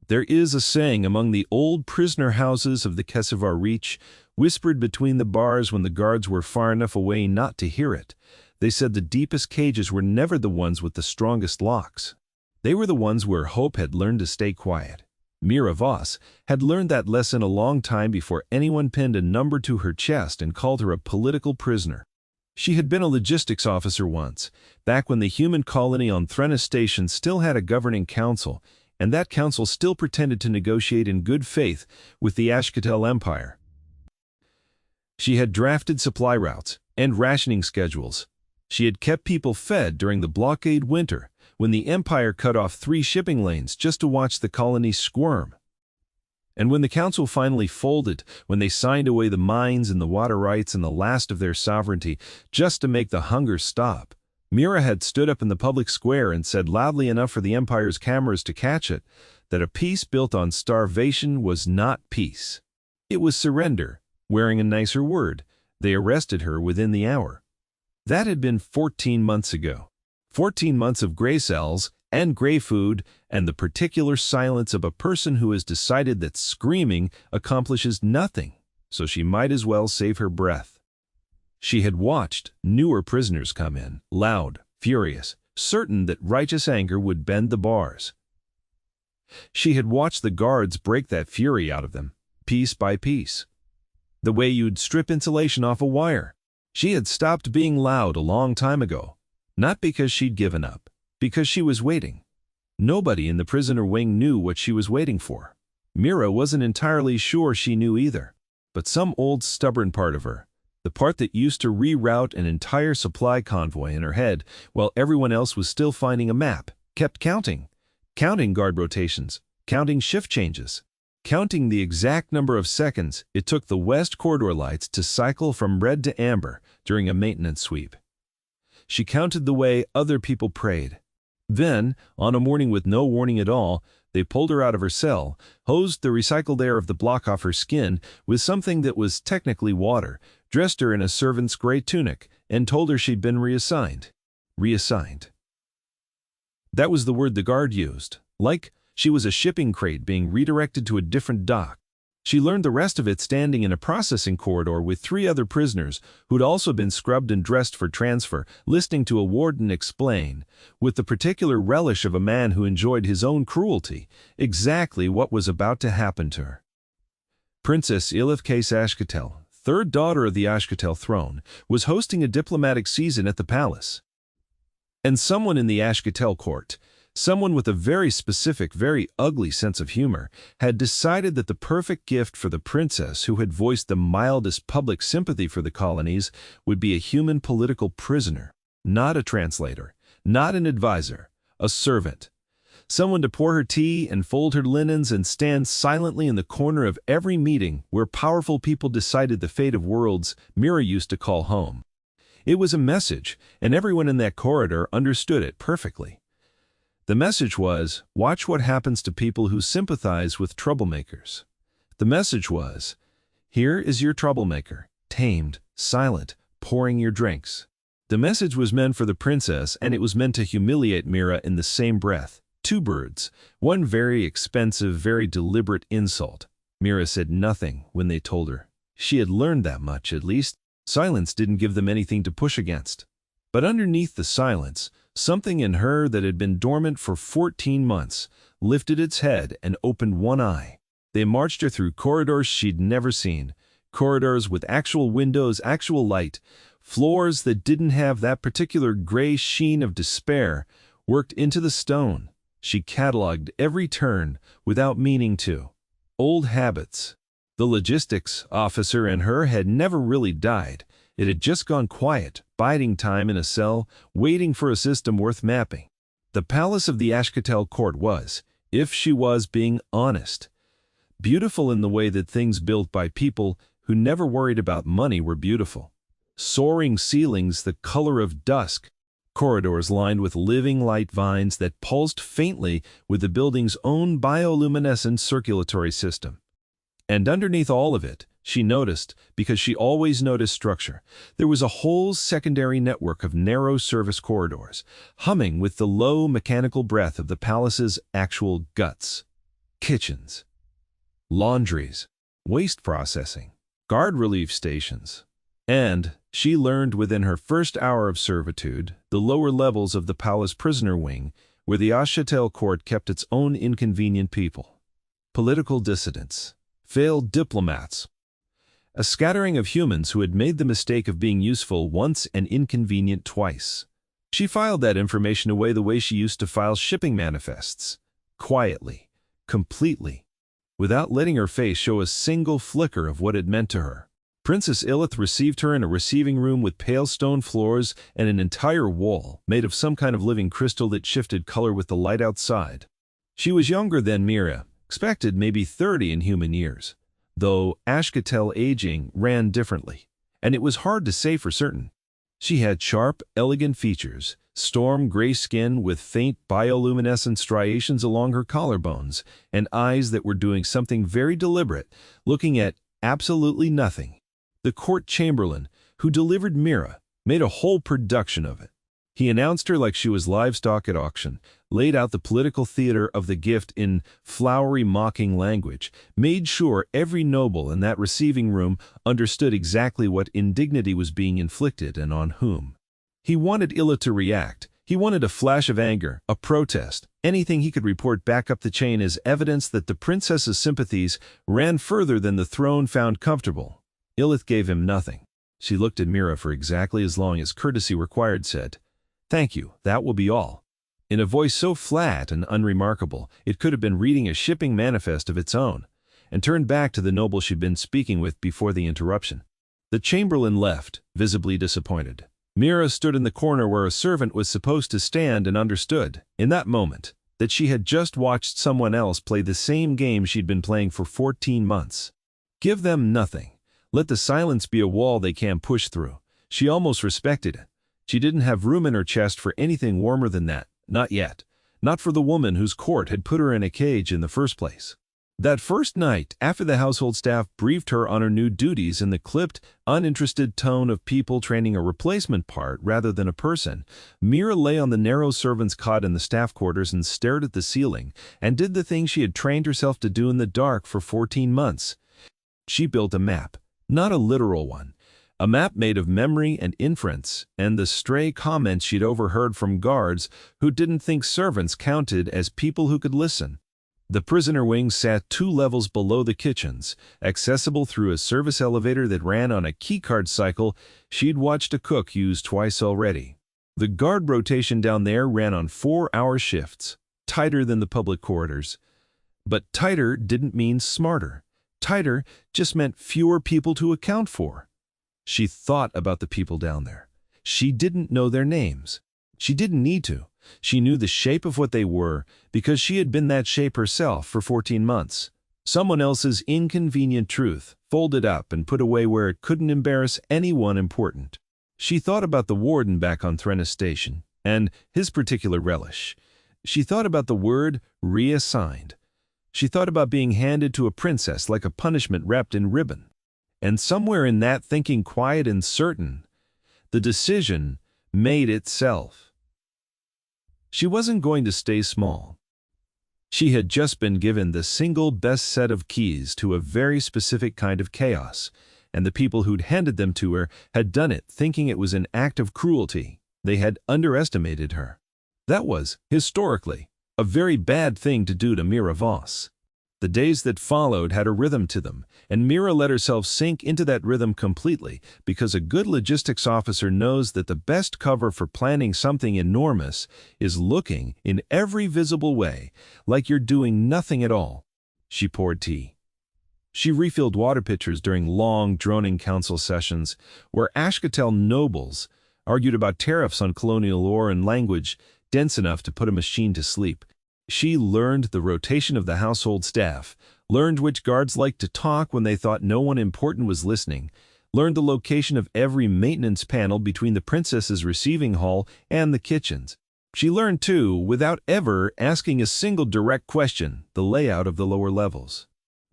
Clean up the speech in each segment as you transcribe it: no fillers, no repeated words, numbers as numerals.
There is a saying among the old prisoner houses of the Kesevar Reach, whispered between the bars when the guards were far enough away not to hear it. They said the deepest cages were never the ones with the strongest locks. They were the ones where hope had learned to stay quiet. Mira Voss had learned that lesson a long time before anyone pinned a number to her chest and called her a political prisoner. She had been a logistics officer once, back when the human colony on Threnna Station still had a governing council, and that council still pretended to negotiate in good faith with the Ashkatel Empire. She had drafted supply routes and rationing schedules. She had kept people fed during the blockade winter, when the Empire cut off 3 shipping lanes just to watch the colony squirm. And when the council finally folded, when they signed away the mines and the water rights and the last of their sovereignty just to make the hunger stop, Mira had stood up in the public square and said loudly enough for the Empire's cameras to catch it, that a peace built on starvation was not peace. It was surrender. Wearing a nicer word, they arrested her within the hour. That had been 14 months ago. 14 months of gray cells and gray food and the particular silence of a person who has decided that screaming accomplishes nothing, so she might as well save her breath. She had watched newer prisoners come in, loud, furious, certain that righteous anger would bend the bars. She had watched the guards break that fury out of them, piece by piece. The way you'd strip insulation off a wire. She had stopped being loud a long time ago, not because she'd given up, because she was waiting. Nobody in the prisoner wing knew what she was waiting for. Mira wasn't entirely sure she knew either, but some old stubborn part of her, the part that used to reroute an entire supply convoy in her head while everyone else was still finding a map, kept counting guard rotations, counting shift changes, counting the exact number of seconds it took the West Corridor lights to cycle from red to amber during a maintenance sweep. She counted the way other people prayed. Then, on a morning with no warning at all, they pulled her out of her cell, hosed the recycled air of the block off her skin with something that was technically water, dressed her in a servant's gray tunic, and told her she'd been reassigned. Reassigned. That was the word the guard used, like she was a shipping crate being redirected to a different dock. She learned the rest of it standing in a processing corridor with 3 other prisoners who'd also been scrubbed and dressed for transfer, listening to a warden explain, with the particular relish of a man who enjoyed his own cruelty, exactly what was about to happen to her. Princess Ilifkes Ashkatel, 3rd daughter of the Ashkatel throne, was hosting a diplomatic season at the palace. And someone in the Ashkatel court, someone with a very specific, very ugly sense of humor, had decided that the perfect gift for the princess who had voiced the mildest public sympathy for the colonies would be a human political prisoner, not a translator, not an advisor, a servant. Someone to pour her tea and fold her linens and stand silently in the corner of every meeting where powerful people decided the fate of worlds Mira used to call home. It was a message, and everyone in that corridor understood it perfectly. The message was, watch what happens to people who sympathize with troublemakers. The message was, here is your troublemaker, tamed, silent, pouring your drinks. The message was meant for the princess, and it was meant to humiliate Mira in the same breath. 2 birds, one very expensive, very deliberate insult. Mira said nothing when they told her. She had learned that much, at least. Silence didn't give them anything to push against. But underneath the silence, something in her that had been dormant for 14 months lifted its head and opened one eye. They marched her through corridors she'd never seen, corridors with actual windows, actual light, floors that didn't have that particular gray sheen of despair worked into the stone. She cataloged every turn without meaning to. Old habits. The logistics officer in her had never really died. It had just gone quiet, biding time in a cell, waiting for a system worth mapping. The palace of the Ashkatel court was, if she was being honest, beautiful in the way that things built by people who never worried about money were beautiful. Soaring ceilings the color of dusk, corridors lined with living light vines that pulsed faintly with the building's own bioluminescent circulatory system. And underneath all of it, she noticed, because she always noticed structure, there was a whole secondary network of narrow service corridors, humming with the low mechanical breath of the palace's actual guts. kitchens, laundries, waste processing, guard relief stations. And she learned within her first hour of servitude the lower levels of the palace prisoner wing, where the Ashatel court kept its own inconvenient people. Political dissidents, failed diplomats, a scattering of humans who had made the mistake of being useful once and inconvenient twice. She filed that information away the way she used to file shipping manifests, quietly, completely, without letting her face show a single flicker of what it meant to her. Princess Illith received her in a receiving room with pale stone floors and an entire wall made of some kind of living crystal that shifted color with the light outside. She was younger than Mira, expected maybe 30 in human years, though Ashkatel aging ran differently, and it was hard to say for certain. She had sharp, elegant features, storm gray skin with faint bioluminescent striations along her collarbones, and eyes that were doing something very deliberate, looking at absolutely nothing. The court chamberlain, who delivered Mira, made a whole production of it. He announced her like she was livestock at auction, laid out the political theater of the gift in flowery mocking language, made sure every noble in that receiving room understood exactly what indignity was being inflicted and on whom. He wanted Illa to react. He wanted a flash of anger, a protest, anything he could report back up the chain as evidence that the princess's sympathies ran further than the throne found comfortable. Illith gave him nothing. She looked at Mira for exactly as long as courtesy required, said, "Thank you, that will be all," in a voice so flat and unremarkable it could have been reading a shipping manifest of its own, and turned back to the noble she'd been speaking with before the interruption. The chamberlain left, visibly disappointed. Mira stood in the corner where a servant was supposed to stand and understood, in that moment, that she had just watched someone else play the same game she'd been playing for 14 months. Give them nothing. Let the silence be a wall they can't push through. She almost respected it. She didn't have room in her chest for anything warmer than that, not yet. Not for the woman whose court had put her in a cage in the first place. That first night, after the household staff briefed her on her new duties in the clipped, uninterested tone of people training a replacement part rather than a person, Mira lay on the narrow servant's cot in the staff quarters and stared at the ceiling, and did the thing she had trained herself to do in the dark for 14 months. She built a map. Not a literal one. A map made of memory and inference, and the stray comments she'd overheard from guards who didn't think servants counted as people who could listen. The prisoner wing sat 2 levels below the kitchens, accessible through a service elevator that ran on a keycard cycle she'd watched a cook use twice already. The guard rotation down there ran on 4-hour shifts, tighter than the public corridors. But tighter didn't mean smarter. Tighter just meant fewer people to account for. She thought about the people down there. She didn't know their names. She didn't need to. She knew the shape of what they were because she had been that shape herself for 14 months. Someone else's inconvenient truth, folded up and put away where it couldn't embarrass anyone important. She thought about the warden back on Threnna Station and his particular relish. She thought about the word reassigned. She thought about being handed to a princess like a punishment wrapped in ribbon. And somewhere in that thinking, quiet and certain, the decision made itself. She wasn't going to stay small. She had just been given the single best set of keys to a very specific kind of chaos, and the people who'd handed them to her had done it thinking it was an act of cruelty. They had underestimated her. That was, historically, a very bad thing to do to Mira Voss. The days that followed had a rhythm to them, and Mira let herself sink into that rhythm completely because a good logistics officer knows that the best cover for planning something enormous is looking, in every visible way, like you're doing nothing at all. She poured tea. She refilled water pitchers during long, droning council sessions where Ashkatel nobles argued about tariffs on colonial lore and language dense enough to put a machine to sleep. She learned the rotation of the household staff, learned which guards liked to talk when they thought no one important was listening, learned the location of every maintenance panel between the princess's receiving hall and the kitchens. She learned, too, without ever asking a single direct question, the layout of the lower levels.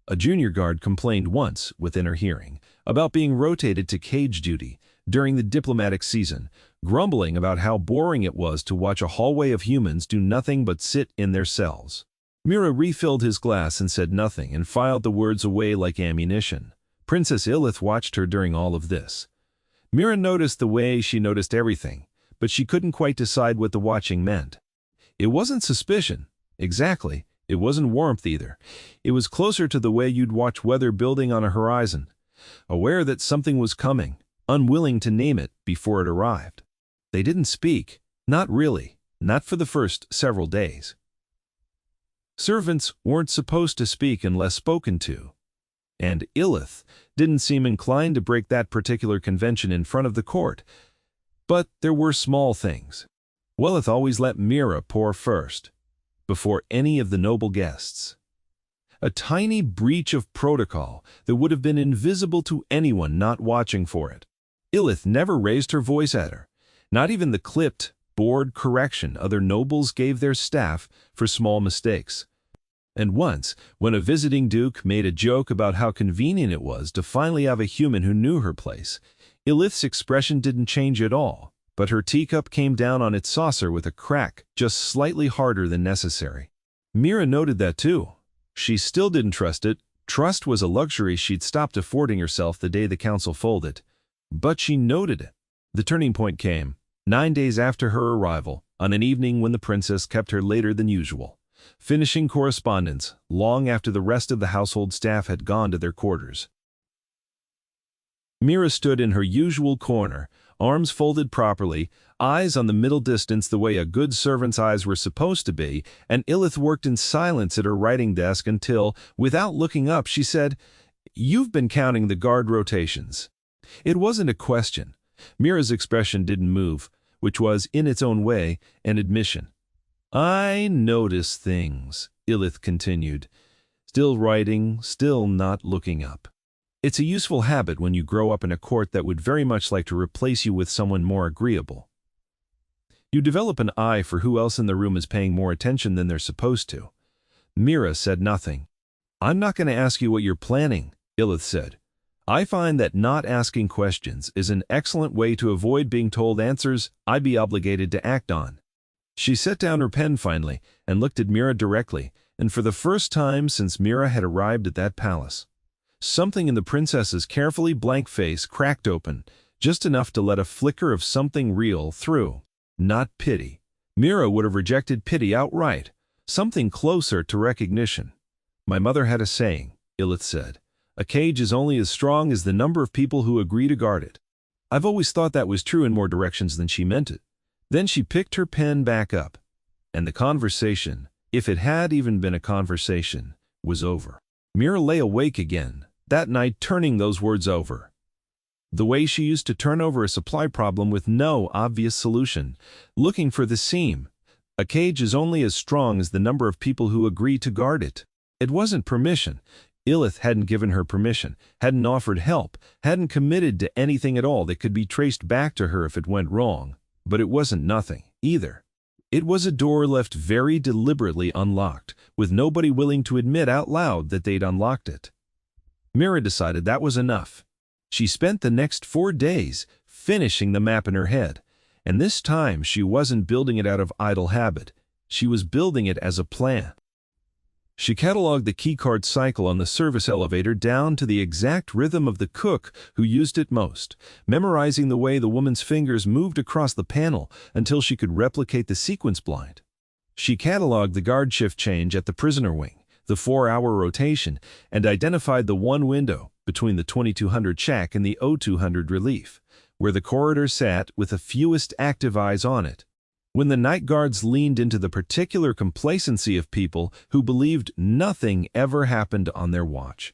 A junior guard complained once, within her hearing, about being rotated to cage duty during the diplomatic season, grumbling about how boring it was to watch a hallway of humans do nothing but sit in their cells. Mira refilled his glass and said nothing and filed the words away like ammunition. Princess Ilith watched her during all of this. Mira noticed the way she noticed everything, but she couldn't quite decide what the watching meant. It wasn't suspicion, exactly. It wasn't warmth either. It was closer to the way you'd watch weather building on a horizon, aware that something was coming, unwilling to name it before it arrived. They didn't speak, not really, not for the first several days. Servants weren't supposed to speak unless spoken to, and Ilith didn't seem inclined to break that particular convention in front of the court. But there were small things. Welith always let Mira pour first, before any of the noble guests. A tiny breach of protocol that would have been invisible to anyone not watching for it. Ilith never raised her voice at her, not even the clipped, bored correction other nobles gave their staff for small mistakes. And once, when a visiting duke made a joke about how convenient it was to finally have a human who knew her place, Ilith's expression didn't change at all, but her teacup came down on its saucer with a crack just slightly harder than necessary. Mira noted that too. She still didn't trust it. Trust was a luxury she'd stopped affording herself the day the council folded. But she noted it. The turning point came 9 days after her arrival, on an evening when the princess kept her later than usual, finishing correspondence long after the rest of the household staff had gone to their quarters. Mira stood in her usual corner, arms folded properly, eyes on the middle distance the way a good servant's eyes were supposed to be, and Ilith worked in silence at her writing desk until, without looking up, she said, "You've been counting the guard rotations." It wasn't a question. Mira's expression didn't move, which was, in its own way, an admission. "I notice things," Ilith continued, still writing, still not looking up. It's a useful habit when you grow up in a court that would very much like to replace you with someone more agreeable. You develop an eye for who else in the room is paying more attention than they're supposed to. Mira said nothing. "I'm not going to ask you what you're planning," Ilith said. "I find that not asking questions is an excellent way to avoid being told answers I'd be obligated to act on." She set down her pen finally and looked at Mira directly, and for the first time since Mira had arrived at that palace, something in the princess's carefully blank face cracked open, just enough to let a flicker of something real through. Not pity. Mira would have rejected pity outright, something closer to recognition. "My mother had a saying," Ilith said. "A cage is only as strong as the number of people who agree to guard it." I've always thought that was true in more directions than she meant it. Then she picked her pen back up, and the conversation, if it had even been a conversation, was over. Mira lay awake again, that night turning those words over. The way she used to turn over a supply problem with no obvious solution, looking for the seam. A cage is only as strong as the number of people who agree to guard it. It wasn't permission. Ilith hadn't given her permission, hadn't offered help, hadn't committed to anything at all that could be traced back to her if it went wrong. But it wasn't nothing, either. It was a door left very deliberately unlocked, with nobody willing to admit out loud that they'd unlocked it. Mira decided that was enough. She spent the next 4 days finishing the map in her head, and this time she wasn't building it out of idle habit. She was building it as a plan. She cataloged the keycard cycle on the service elevator down to the exact rhythm of the cook who used it most, memorizing the way the woman's fingers moved across the panel until she could replicate the sequence blind. She cataloged the guard shift change at the prisoner wing, the 4-hour rotation, and identified the one window between the 2200 shack and the 0200 relief, where the corridor sat with the fewest active eyes on it. When the night guards leaned into the particular complacency of people who believed nothing ever happened on their watch.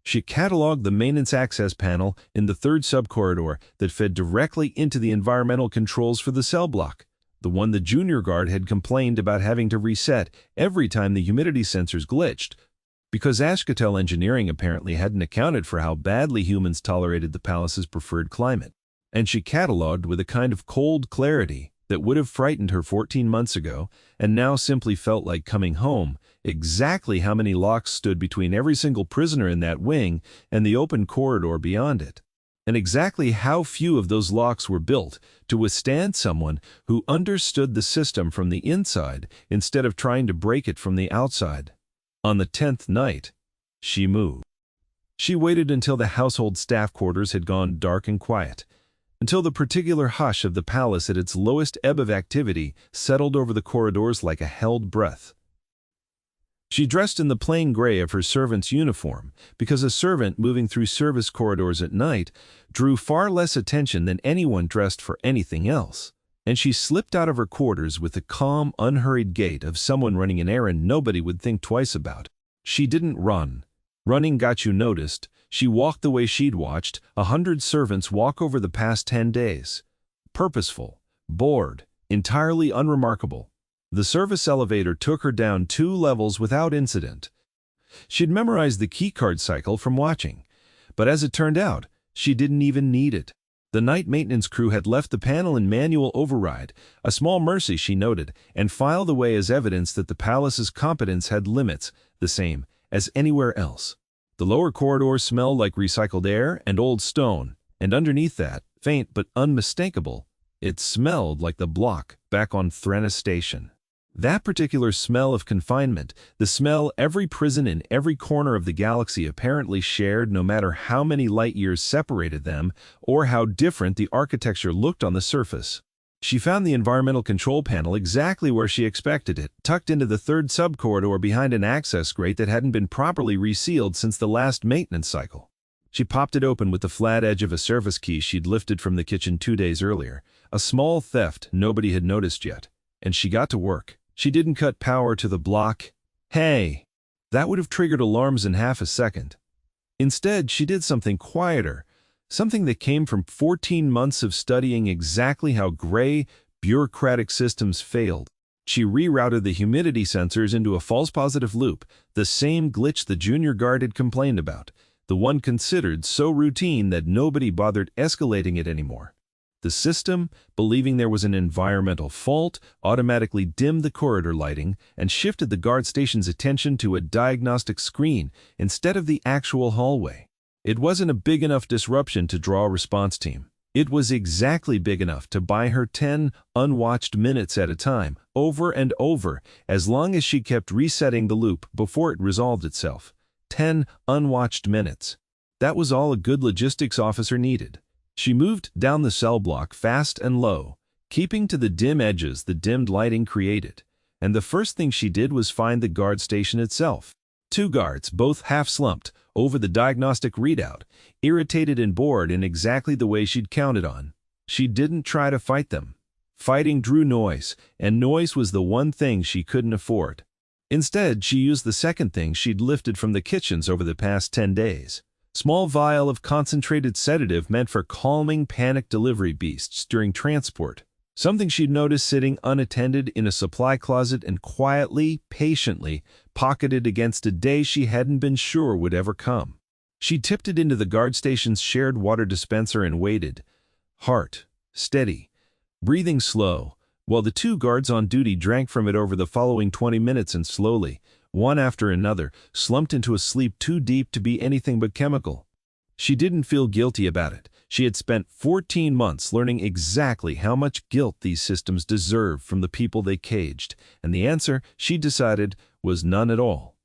She cataloged the maintenance access panel in the 3rd subcorridor that fed directly into the environmental controls for the cell block, the one the junior guard had complained about having to reset every time the humidity sensors glitched, because Ashkatel engineering apparently hadn't accounted for how badly humans tolerated the palace's preferred climate. And she cataloged with a kind of cold clarity that would have frightened her 14 months ago and now simply felt like coming home, exactly how many locks stood between every single prisoner in that wing and the open corridor beyond it. And exactly how few of those locks were built to withstand someone who understood the system from the inside instead of trying to break it from the outside. On the 10th night, she moved. She waited until the household staff quarters had gone dark and quiet, until the particular hush of the palace at its lowest ebb of activity settled over the corridors like a held breath. She dressed in the plain gray of her servant's uniform because a servant moving through service corridors at night drew far less attention than anyone dressed for anything else, and she slipped out of her quarters with the calm, unhurried gait of someone running an errand nobody would think twice about. She didn't run. Running got you noticed. She walked the way she'd watched 100 servants walk over the past 10 days. Purposeful, bored, entirely unremarkable. The service elevator took her down 2 levels without incident. She'd memorized the keycard cycle from watching, but as it turned out, she didn't even need it. The night maintenance crew had left the panel in manual override, a small mercy she noted, and filed away as evidence that the palace's competence had limits, the same as anywhere else. The lower corridor smelled like recycled air and old stone, and underneath that, faint but unmistakable, it smelled like the block back on Threnna Station. That particular smell of confinement, the smell every prison in every corner of the galaxy apparently shared no matter how many light years separated them or how different the architecture looked on the surface. She found the environmental control panel exactly where she expected it, tucked into the 3rd sub-corridor behind an access grate that hadn't been properly resealed since the last maintenance cycle. She popped it open with the flat edge of a service key she'd lifted from the kitchen 2 days earlier, a small theft nobody had noticed yet, and she got to work. She didn't cut power to the block. Hey! That would have triggered alarms in half a second. Instead, she did something quieter, something that came from 14 months of studying exactly how gray, bureaucratic systems failed. She rerouted the humidity sensors into a false positive loop, the same glitch the junior guard had complained about, the one considered so routine that nobody bothered escalating it anymore. The system, believing there was an environmental fault, automatically dimmed the corridor lighting and shifted the guard station's attention to a diagnostic screen instead of the actual hallway. It wasn't a big enough disruption to draw a response team. It was exactly big enough to buy her 10 unwatched minutes at a time, over and over, as long as she kept resetting the loop before it resolved itself. 10 unwatched minutes. That was all a good logistics officer needed. She moved down the cell block fast and low, keeping to the dim edges the dimmed lighting created, and the first thing she did was find the guard station itself. 2 guards, both half-slumped, over the diagnostic readout, irritated and bored in exactly the way she'd counted on. She didn't try to fight them. Fighting drew noise, and noise was the one thing she couldn't afford. Instead, she used the second thing she'd lifted from the kitchens over the past 10 days. Small vial of concentrated sedative meant for calming panic delivery beasts during transport. Something she'd noticed sitting unattended in a supply closet and quietly, patiently, pocketed against a day she hadn't been sure would ever come. She tipped it into the guard station's shared water dispenser and waited, heart steady, breathing slow, while the 2 guards on duty drank from it over the following 20 minutes and slowly, one after another, slumped into a sleep too deep to be anything but chemical. She didn't feel guilty about it. She had spent 14 months learning exactly how much guilt these systems deserved from the people they caged, and the answer, she decided, was none at all.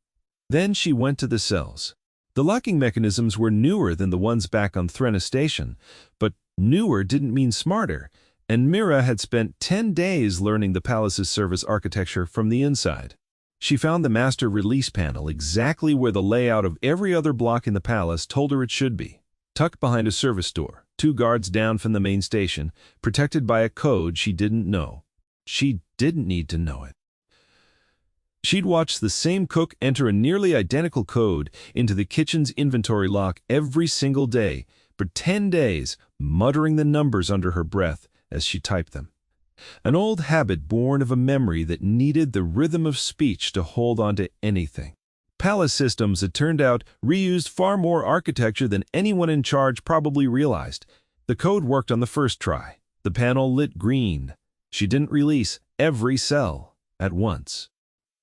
Then she went to the cells. The locking mechanisms were newer than the ones back on Threnna Station, but newer didn't mean smarter, and Mira had spent 10 days learning the palace's service architecture from the inside. She found the master release panel exactly where the layout of every other block in the palace told her it should be, tucked behind a service door, 2 guards down from the main station, protected by a code she didn't know. She didn't need to know it. She'd watched the same cook enter a nearly identical code into the kitchen's inventory lock every single day for 10 days, muttering the numbers under her breath as she typed them. An old habit born of a memory that needed the rhythm of speech to hold on to anything. Palace systems, it turned out, reused far more architecture than anyone in charge probably realized. The code worked on the first try. The panel lit green. She didn't release every cell at once.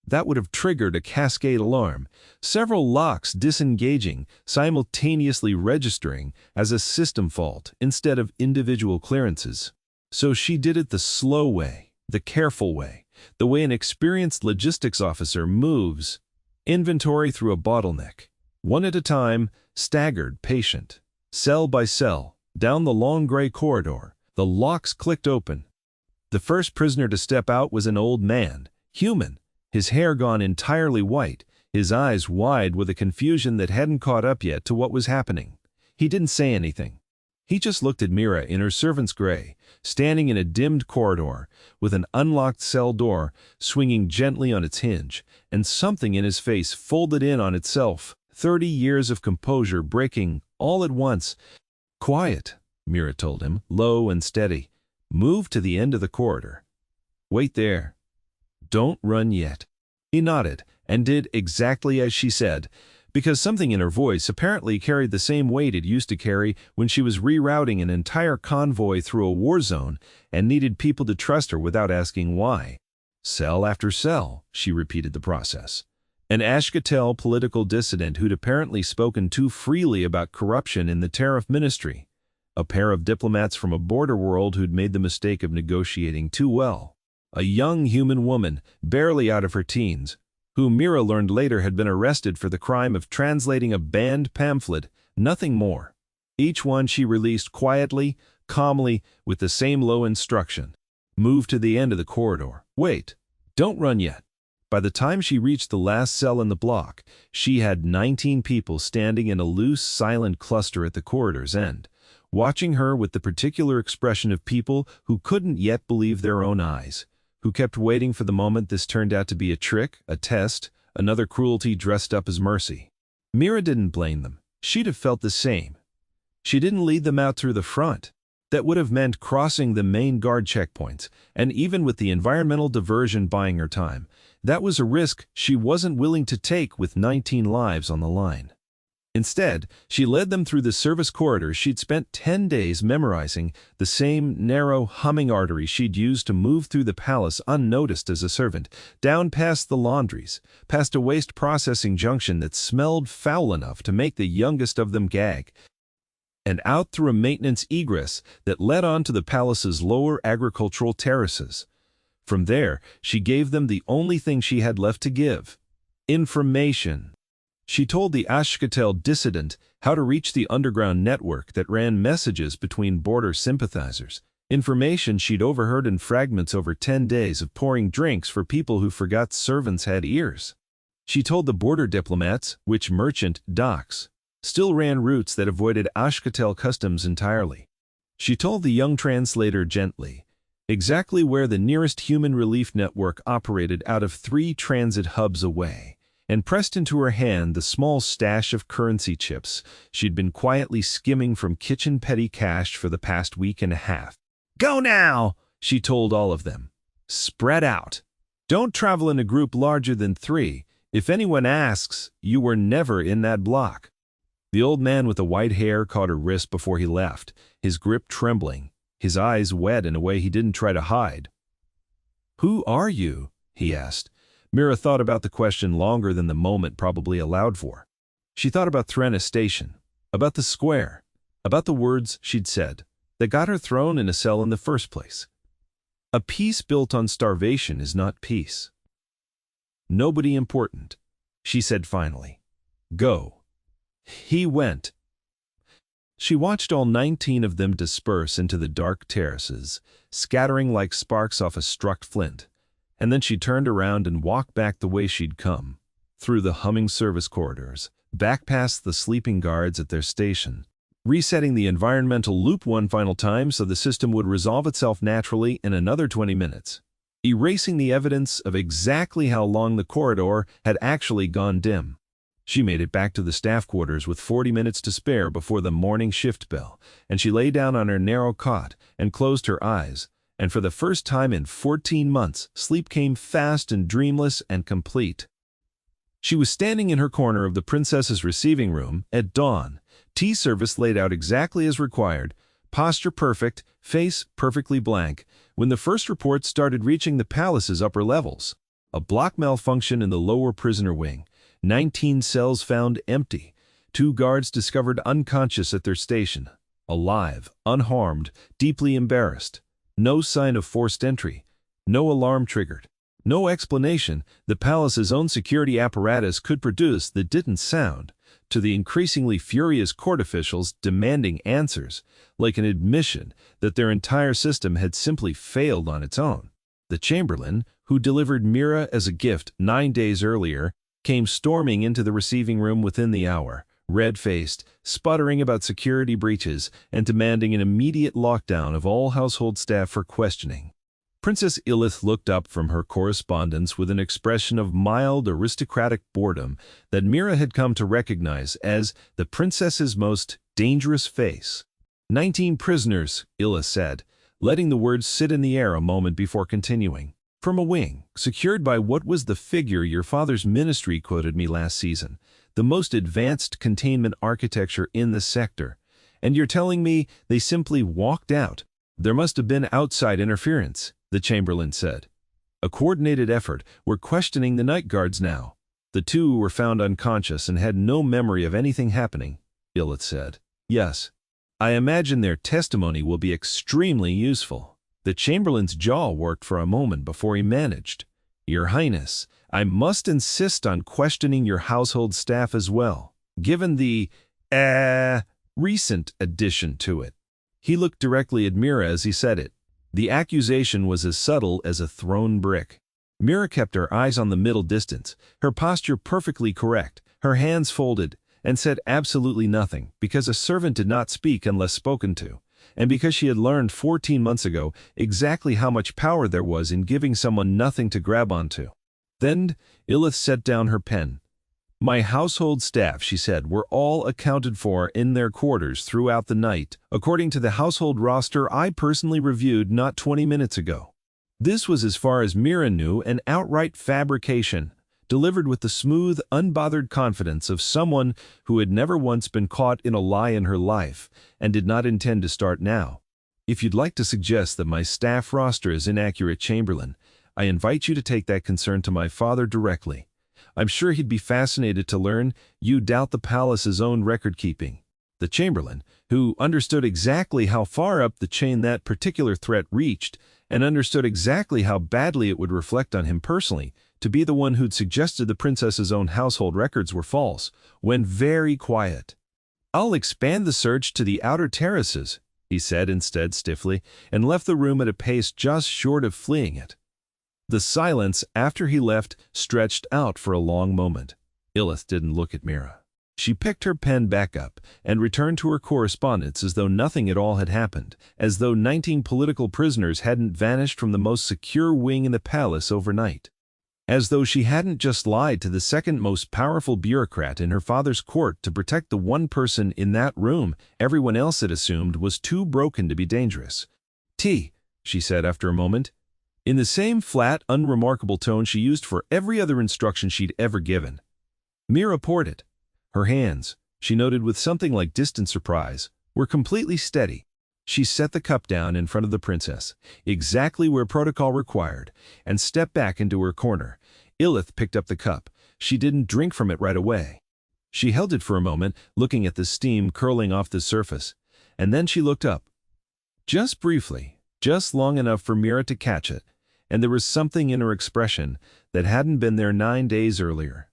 That would have triggered a cascade alarm, several locks disengaging, simultaneously registering as a system fault instead of individual clearances. So she did it the slow way, the careful way, the way an experienced logistics officer moves inventory through a bottleneck, one at a time, staggered, patient. Cell by cell, down the long gray corridor, the locks clicked open. The first prisoner to step out was an old man, human, his hair gone entirely white, his eyes wide with a confusion that hadn't caught up yet to what was happening. He didn't say anything. He just looked at Mira in her servant's gray, standing in a dimmed corridor, with an unlocked cell door swinging gently on its hinge, and something in his face folded in on itself, 30 years of composure breaking all at once. "Quiet," Mira told him, low and steady. "Move to the end of the corridor. Wait there. Don't run yet." He nodded, and did exactly as she said, because something in her voice apparently carried the same weight it used to carry when she was rerouting an entire convoy through a war zone and needed people to trust her without asking why. Cell after cell, she repeated the process. An Ashketel political dissident who'd apparently spoken too freely about corruption in the tariff ministry. A pair of diplomats from a border world who'd made the mistake of negotiating too well. A young human woman, barely out of her teens, who Mira learned later had been arrested for the crime of translating a banned pamphlet, nothing more. Each one she released quietly, calmly, with the same low instruction. Move to the end of the corridor. Wait. Don't run yet. By the time she reached the last cell in the block, she had 19 people standing in a loose, silent cluster at the corridor's end, watching her with the particular expression of people who couldn't yet believe their own eyes, who kept waiting for the moment this turned out to be a trick, a test, another cruelty dressed up as mercy. Mira didn't blame them. She'd have felt the same. She didn't lead them out through the front. That would have meant crossing the main guard checkpoints, and even with the environmental diversion buying her time, that was a risk she wasn't willing to take with 19 lives on the line. Instead, she led them through the service corridor she'd spent 10 days memorizing, the same narrow, humming artery she'd used to move through the palace unnoticed as a servant, down past the laundries, past a waste processing junction that smelled foul enough to make the youngest of them gag, and out through a maintenance egress that led on to the palace's lower agricultural terraces. From there, she gave them the only thing she had left to give: information. She told the Ashketel dissident how to reach the underground network that ran messages between border sympathizers, information she'd overheard in fragments over 10 days of pouring drinks for people who forgot servants had ears. She told the border diplomats which merchant docks still ran routes that avoided Ashketel customs entirely. She told the young translator gently exactly where the nearest human relief network operated out of 3 transit hubs away, and pressed into her hand the small stash of currency chips she'd been quietly skimming from kitchen petty cash for the past week and a half. "Go now," she told all of them. "Spread out. Don't travel in a group larger than 3. If anyone asks, you were never in that block." The old man with the white hair caught her wrist before he left, his grip trembling, his eyes wet in a way he didn't try to hide. "Who are you?" he asked. Mira thought about the question longer than the moment probably allowed for. She thought about Threnna Station, about the square, about the words she'd said that got her thrown in a cell in the first place. A peace built on starvation is not peace. "Nobody important," she said finally. "Go." He went. She watched all 19 of them disperse into the dark terraces, scattering like sparks off a struck flint. And then she turned around and walked back the way she'd come, through the humming service corridors, back past the sleeping guards at their station, resetting the environmental loop one final time so the system would resolve itself naturally in another 20 minutes, erasing the evidence of exactly how long the corridor had actually gone dim. She made it back to the staff quarters with 40 minutes to spare before the morning shift bell, and she lay down on her narrow cot and closed her eyes. And for the first time in 14 months, sleep came fast and dreamless and complete. She was standing in her corner of the princess's receiving room at dawn, tea service laid out exactly as required, posture perfect, face perfectly blank, when the first reports started reaching the palace's upper levels. A block malfunction in the lower prisoner wing. 19 cells found empty. 2 guards discovered unconscious at their station. Alive, unharmed, deeply embarrassed. No sign of forced entry. No alarm triggered. No explanation the palace's own security apparatus could produce that didn't sound, to the increasingly furious court officials demanding answers, like an admission that their entire system had simply failed on its own. The Chamberlain, who delivered Mira as a gift 9 days earlier, came storming into the receiving room within the hour, red-faced, sputtering about security breaches, and demanding an immediate lockdown of all household staff for questioning. Princess Ilith looked up from her correspondence with an expression of mild aristocratic boredom that Mira had come to recognize as the princess's most dangerous face. 19 prisoners, Ilith said, letting the words sit in the air a moment before continuing. From a wing, secured by what was the figure your father's ministry quoted me last season, the most advanced containment architecture in the sector. And you're telling me they simply walked out? There must have been outside interference, the Chamberlain said. A coordinated effort. We're questioning the night guards now. The 2 were found unconscious and had no memory of anything happening, Ilith said. Yes. I imagine their testimony will be extremely useful. The Chamberlain's jaw worked for a moment before he managed. Your Highness, I must insist on questioning your household staff as well, given the, recent addition to it. He looked directly at Mira as he said it. The accusation was as subtle as a thrown brick. Mira kept her eyes on the middle distance, her posture perfectly correct, her hands folded, and said absolutely nothing, because a servant did not speak unless spoken to, and because she had learned 14 months ago exactly how much power there was in giving someone nothing to grab onto. Then Ilith set down her pen. My household staff, she said, were all accounted for in their quarters throughout the night, according to the household roster I personally reviewed not 20 minutes ago. This was, as far as Mira knew, an outright fabrication, delivered with the smooth, unbothered confidence of someone who had never once been caught in a lie in her life and did not intend to start now. If you'd like to suggest that my staff roster is inaccurate, Chamberlain, I invite you to take that concern to my father directly. I'm sure he'd be fascinated to learn you doubt the palace's own record-keeping. The Chamberlain, who understood exactly how far up the chain that particular threat reached, and understood exactly how badly it would reflect on him personally, to be the one who'd suggested the princess's own household records were false, went very quiet. I'll expand the search to the outer terraces, he said instead stiffly, and left the room at a pace just short of fleeing it. The silence after he left stretched out for a long moment. Ilith didn't look at Mira. She picked her pen back up and returned to her correspondence as though nothing at all had happened, as though 19 political prisoners hadn't vanished from the most secure wing in the palace overnight. As though she hadn't just lied to the second most powerful bureaucrat in her father's court to protect the one person in that room everyone else had assumed was too broken to be dangerous. She said after a moment, in the same flat, unremarkable tone she used for every other instruction she'd ever given. Mira poured it. Her hands, she noted with something like distant surprise, were completely steady. She set the cup down in front of the princess, exactly where protocol required, and stepped back into her corner. Ilith picked up the cup. She didn't drink from it right away. She held it for a moment, looking at the steam curling off the surface, and then she looked up. Just briefly, just long enough for Mira to catch it, and there was something in her expression that hadn't been there 9 days earlier.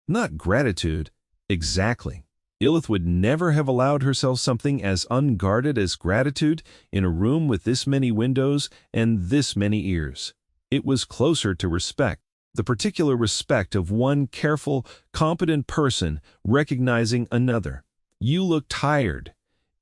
Not gratitude. Exactly. Ilith would never have allowed herself something as unguarded as gratitude in a room with this many windows and this many ears. It was closer to respect, the particular respect of one careful, competent person recognizing another. You look tired,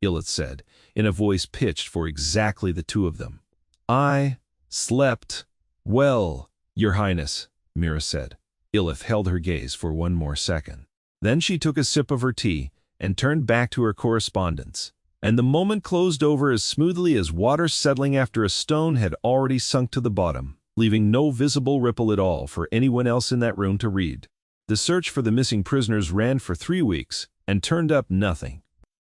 Ilith said, in a voice pitched for exactly the 2 of them. I slept well, Your Highness, Mira said. Ilith held her gaze for one more second. Then she took a sip of her tea and turned back to her correspondence. And the moment closed over as smoothly as water settling after a stone had already sunk to the bottom, leaving no visible ripple at all for anyone else in that room to read. The search for the missing prisoners ran for 3 weeks and turned up nothing.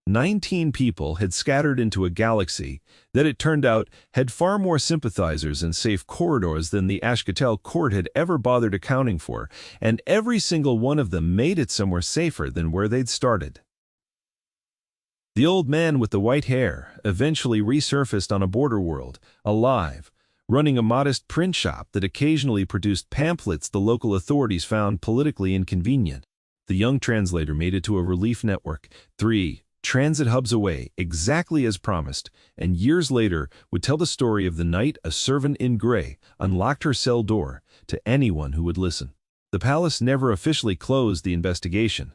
19 people had scattered into a galaxy that it turned out had far more sympathizers and safe corridors than the Ashketel court had ever bothered accounting for, and every single one of them made it somewhere safer than where they'd started. The old man with the white hair eventually resurfaced on a border world, alive, running a modest print shop that occasionally produced pamphlets the local authorities found politically inconvenient. The young translator made it to a relief network, 3 transit hubs away, exactly as promised, and years later would tell the story of the night a servant in gray unlocked her cell door to anyone who would listen. The palace never officially closed the investigation.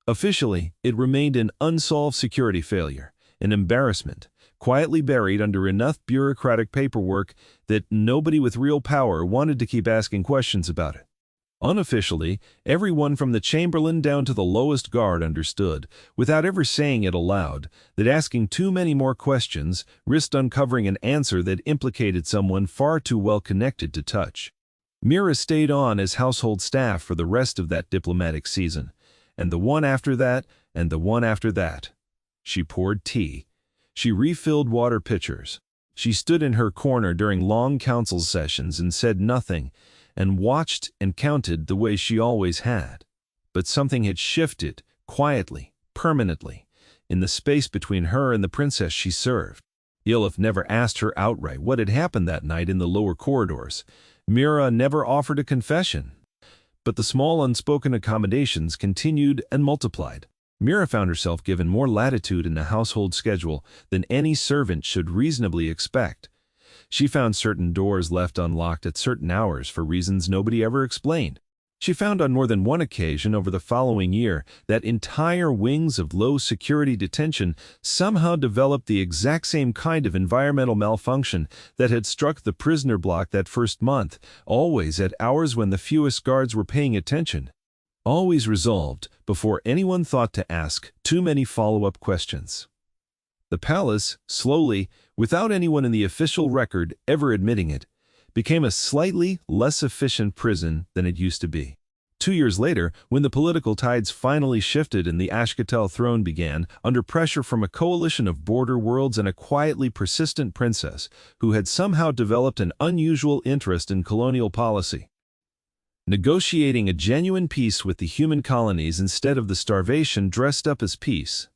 Officially, it remained an unsolved security failure, an embarrassment, quietly buried under enough bureaucratic paperwork that nobody with real power wanted to keep asking questions about it. Unofficially, everyone from the chamberlain down to the lowest guard understood, without ever saying it aloud, that asking too many more questions risked uncovering an answer that implicated someone far too well connected to touch. Mira stayed on as household staff for the rest of that diplomatic season, and the one after that, and the one after that. She poured tea. She refilled water pitchers. She stood in her corner during long council sessions and said nothing, and watched and counted the way she always had. But something had shifted, quietly, permanently, in the space between her and the princess she served. Ylith never asked her outright what had happened that night in the lower corridors. Mira never offered a confession. But the small unspoken accommodations continued and multiplied. Mira found herself given more latitude in the household schedule than any servant should reasonably expect. She found certain doors left unlocked at certain hours for reasons nobody ever explained. She found on more than one occasion over the following year that entire wings of low-security detention somehow developed the exact same kind of environmental malfunction that had struck the prisoner block that first month, always at hours when the fewest guards were paying attention. Always resolved before anyone thought to ask too many follow-up questions. The palace, slowly, without anyone in the official record ever admitting it, became a slightly less efficient prison than it used to be. 2 years later, when the political tides finally shifted and the Ashketel throne began, under pressure from a coalition of border worlds and a quietly persistent princess who had somehow developed an unusual interest in colonial policy, negotiating a genuine peace with the human colonies instead of the starvation dressed up as peace.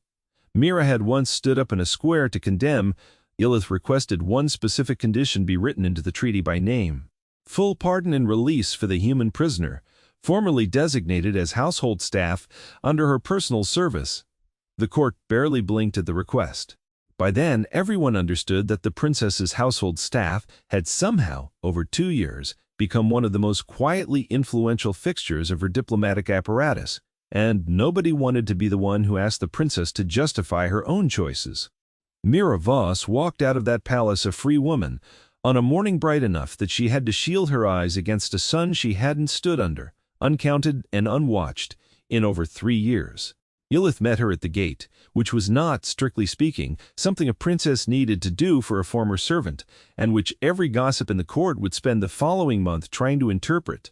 Mira had once stood up in a square to condemn. Ylith requested one specific condition be written into the treaty by name: full pardon and release for the human prisoner, formerly designated as household staff under her personal service. The court barely blinked at the request. By then, everyone understood that the princess's household staff had somehow, over 2 years, become one of the most quietly influential fixtures of her diplomatic apparatus, and nobody wanted to be the one who asked the princess to justify her own choices. Mira Voss walked out of that palace a free woman, on a morning bright enough that she had to shield her eyes against a sun she hadn't stood under, uncounted and unwatched, in over 3 years. Ylith met her at the gate, which was not, strictly speaking, something a princess needed to do for a former servant, and which every gossip in the court would spend the following month trying to interpret.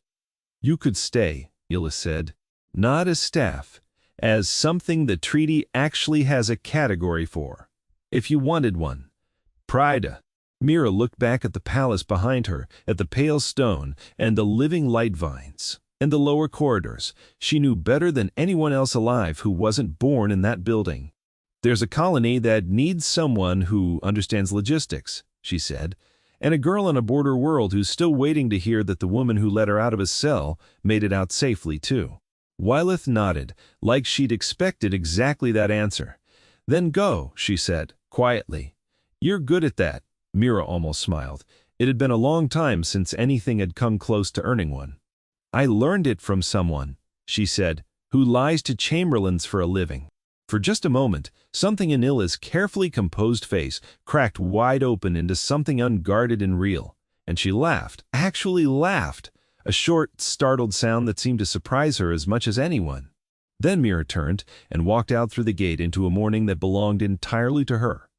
"You could stay," Ylith said, "not as staff, as something the treaty actually has a category for. If you wanted one. Prida." Mira looked back at the palace behind her, at the pale stone and the living light vines, and the lower corridors. She knew better than anyone else alive who wasn't born in that building. "There's a colony that needs someone who understands logistics," she said, "and a girl in a border world who's still waiting to hear that the woman who let her out of a cell made it out safely, too." Ylith nodded, like she'd expected exactly that answer. "Then go," she said, quietly. "You're good at that." Mira almost smiled. It had been a long time since anything had come close to earning one. "I learned it from someone," she said, "who lies to chamberlains for a living." For just a moment, something in Ylith's carefully composed face cracked wide open into something unguarded and real, and she laughed, actually laughed, a short, startled sound that seemed to surprise her as much as anyone. Then Mira turned and walked out through the gate into a morning that belonged entirely to her,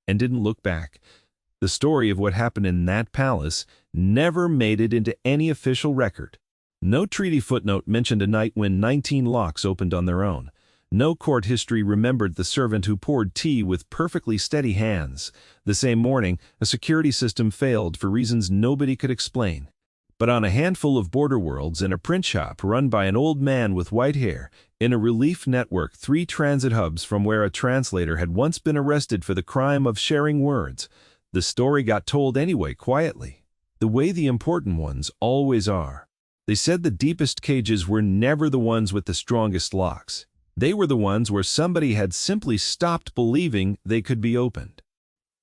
and didn't look back. The story of what happened in that palace never made it into any official record. No treaty footnote mentioned a night when 19 locks opened on their own. No court history remembered the servant who poured tea with perfectly steady hands. The same morning, a security system failed for reasons nobody could explain. But on a handful of border worlds in a print shop run by an old man with white hair, in a relief network 3 transit hubs from where a translator had once been arrested for the crime of sharing words, the story got told anyway quietly, the way the important ones always are. They said the deepest cages were never the ones with the strongest locks. They were the ones where somebody had simply stopped believing they could be opened.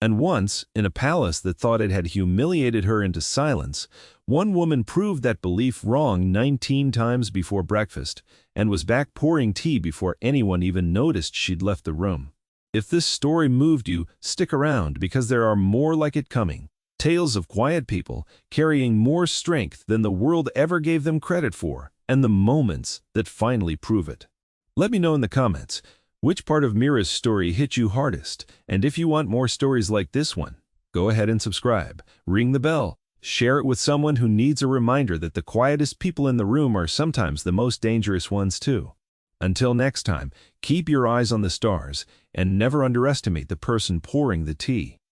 And once, in a palace that thought it had humiliated her into silence, one woman proved that belief wrong 19 times before breakfast and was back pouring tea before anyone even noticed she'd left the room. If this story moved you, stick around because there are more like it coming. Tales of quiet people carrying more strength than the world ever gave them credit for, and the moments that finally prove it. Let me know in the comments which part of Mira's story hit you hardest, and if you want more stories like this one, go ahead and subscribe, ring the bell, share it with someone who needs a reminder that the quietest people in the room are sometimes the most dangerous ones too. Until next time, keep your eyes on the stars and never underestimate the person pouring the tea.